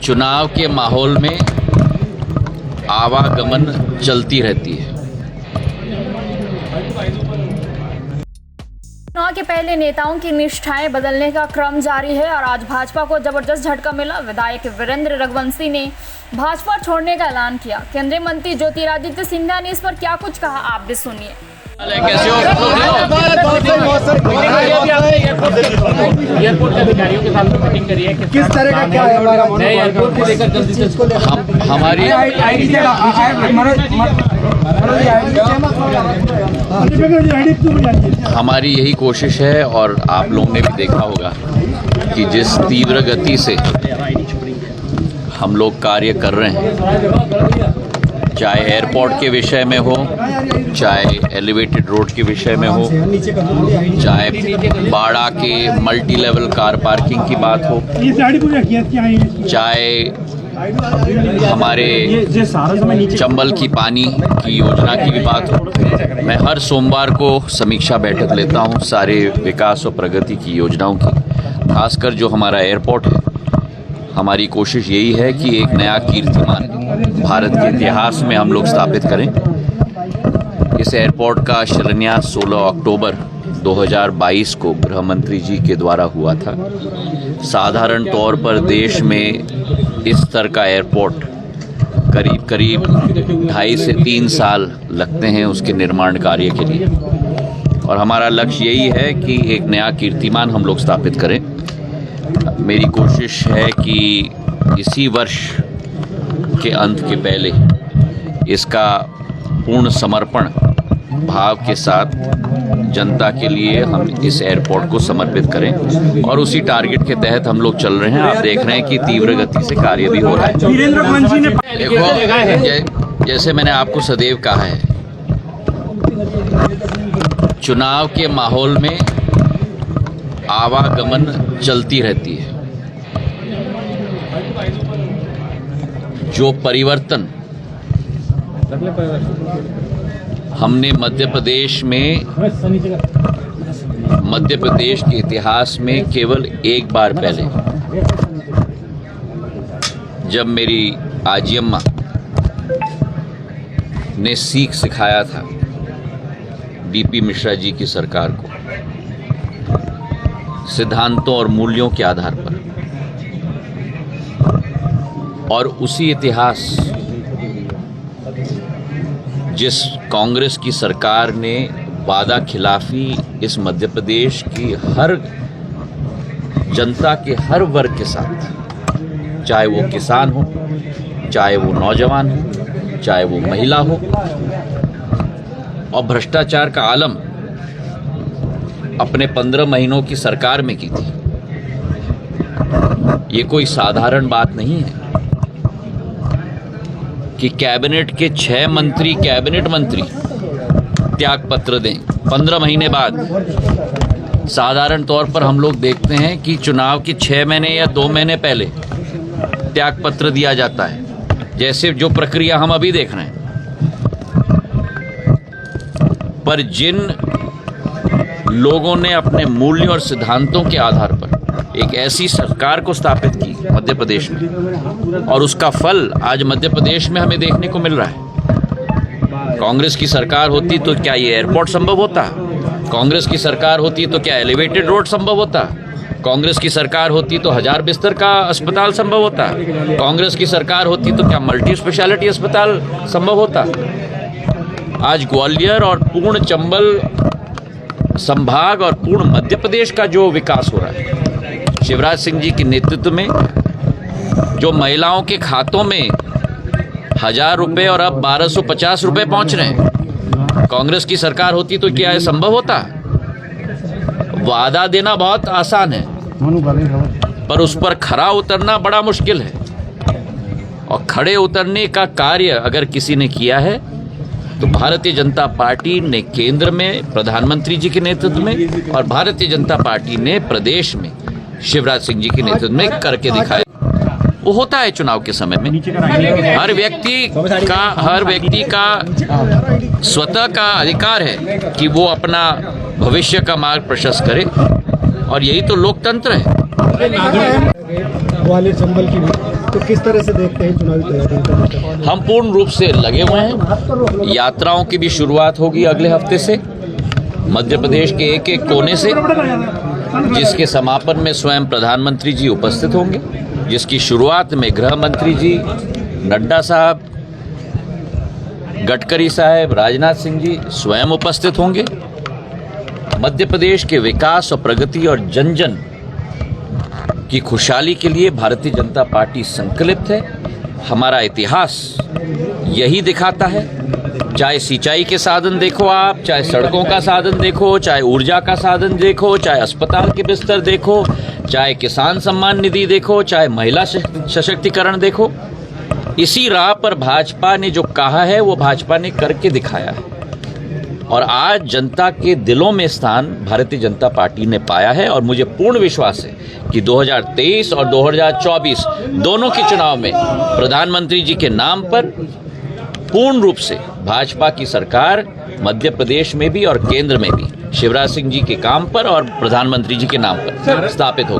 चुनाव के माहौल में आवागमन चलती रहती है। चुनाव के पहले नेताओं की निष्ठाएं बदलने का क्रम जारी है और आज भाजपा को जबरदस्त झटका मिला। विधायक वीरेंद्र रघुवंशी ने भाजपा छोड़ने का ऐलान किया। केंद्रीय मंत्री ज्योतिरादित्य सिंधिया ने इस पर क्या कुछ कहा, आप भी सुनिए। कैसे हो? एयरपोर्ट के अधिकारियों के साथ मीटिंग करी है, किस तरह का क्या है नए एयरपोर्ट को लेकर जल्दी से इसको हमारी यही कोशिश है और आप लोगों ने भी देखा होगा कि जिस तीव्र गति से हम लोग कार्य कर रहे हैं, चाहे एयरपोर्ट के विषय में हो, चाहे एलिवेटेड रोड के विषय में हो, चाहे बाड़ा के मल्टी लेवल कार पार्किंग की बात हो, चाहे हमारे चंबल की पानी की योजना की भी बात हो। मैं हर सोमवार को समीक्षा बैठक लेता हूं सारे विकास और प्रगति की योजनाओं की। खासकर जो हमारा एयरपोर्ट है, हमारी कोशिश यही है कि एक नया कीर्तिमान भारत के इतिहास में हम लोग स्थापित करें। इस एयरपोर्ट का शिलान्यास 16 अक्टूबर 2022 को गृह मंत्री जी के द्वारा हुआ था। साधारण तौर पर देश में इस स्तर का एयरपोर्ट करीब 2.5 से 3 साल लगते हैं उसके निर्माण कार्य के लिए, और हमारा लक्ष्य यही है कि एक नया कीर्तिमान हम लोग स्थापित करें। मेरी कोशिश है कि इसी वर्ष के अंत के पहले इसका पूर्ण समर्पण भाव के साथ जनता के लिए हम इस एयरपोर्ट को समर्पित करें, और उसी टारगेट के तहत हम लोग चल रहे हैं। आप देख रहे हैं कि तीव्र गति से कार्य भी हो रहा है। देखो, जैसे मैंने आपको सदैव कहा है, चुनाव के माहौल में आवागमन चलती रहती है। जो परिवर्तन हमने मध्य प्रदेश के इतिहास में केवल एक बार पहले, जब मेरी आजियम्मा ने सीख सिखाया था बीपी मिश्रा जी की सरकार को, सिद्धांतों और मूल्यों के आधार पर, और उसी इतिहास जिस कांग्रेस की सरकार ने वादा खिलाफी इस मध्य प्रदेश की हर जनता के हर वर्ग के साथ, चाहे वो किसान हो, चाहे वो नौजवान हो, चाहे वो महिला हो, और भ्रष्टाचार का आलम अपने 15 महीनों की सरकार में की थी। ये कोई साधारण बात नहीं है कि कैबिनेट के 6 मंत्री कैबिनेट मंत्री त्याग पत्र दें 15 महीने बाद। साधारण तौर पर हम लोग देखते हैं कि चुनाव के 6 महीने या 2 महीने पहले त्याग पत्र दिया जाता है, जैसे जो प्रक्रिया हम अभी देख रहे हैं। पर जिन लोगों ने अपने मूल्यों और सिद्धांतों के आधार पर एक ऐसी सरकार को स्थापित की मध्य प्रदेश में, और उसका फल आज मध्य प्रदेश में हमें देखने को मिल रहा है। कांग्रेस की सरकार होती तो क्या ये एयरपोर्ट संभव होता? कांग्रेस की सरकार होती तो क्या एलिवेटेड रोड संभव होता? कांग्रेस की सरकार होती तो 1000 बिस्तर का अस्पताल संभव होता? कांग्रेस की सरकार होती तो क्या मल्टी स्पेशलिटी अस्पताल संभव होता? आज ग्वालियर और पूर्ण चंबल संभाग और पूर्ण मध्य प्रदेश का जो विकास हो रहा है शिवराज सिंह जी के नेतृत्व में, जो महिलाओं के खातों में 1000 रुपये और अब 1250 रुपये पहुंच रहे हैं, कांग्रेस की सरकार होती तो क्या ये संभव होता? वादा देना बहुत आसान है, पर उस पर खरा उतरना बड़ा मुश्किल है। और खड़े उतरने का कार्य अगर किसी ने किया है तो भारतीय जनता पार्टी ने केंद्र में प्रधानमंत्री जी के नेतृत्व में, और भारतीय जनता पार्टी ने प्रदेश में शिवराज सिंह जी के नेतृत्व में करके दिखाया। वो होता है चुनाव के समय में, हर व्यक्ति का स्वतः का अधिकार है कि वो अपना भविष्य का मार्ग प्रशस्त करे, और यही तो लोकतंत्र है। ग्वालियर चंबल की भी, तो किस तरह से देखते हैं चुनावी तैयारी? हम पूर्ण रूप से लगे हुए हैं। यात्राओं की भी शुरुआत होगी अगले हफ्ते से, मध्य प्रदेश के एक एक कोने से, जिसके समापन में स्वयं प्रधानमंत्री जी उपस्थित होंगे, जिसकी शुरुआत में गृह मंत्री जी, नड्डा साहब, गडकरी साहब, राजनाथ सिंह जी स्वयं उपस्थित होंगे। मध्य प्रदेश के विकास और प्रगति और जन जन की खुशहाली के लिए भारतीय जनता पार्टी संकल्पित है। हमारा इतिहास यही दिखाता है, चाहे सिंचाई के साधन देखो आप, चाहे सड़कों का साधन देखो, चाहे ऊर्जा का साधन देखो, चाहे अस्पताल के बिस्तर देखो, चाहे किसान सम्मान निधि देखो, चाहे महिला सशक्तिकरण देखो, इसी राह पर भाजपा ने जो कहा है वो भाजपा ने करके दिखाया है। और आज जनता के दिलों में स्थान भारतीय जनता पार्टी ने पाया है और मुझे पूर्ण विश्वास है कि 2023 और 2024 दोनों के चुनाव में प्रधानमंत्री जी के नाम पर पूर्ण रूप से भाजपा की सरकार मध्य प्रदेश में भी और केंद्र में भी शिवराज सिंह जी के काम पर और प्रधानमंत्री जी के नाम पर स्थापित होगी।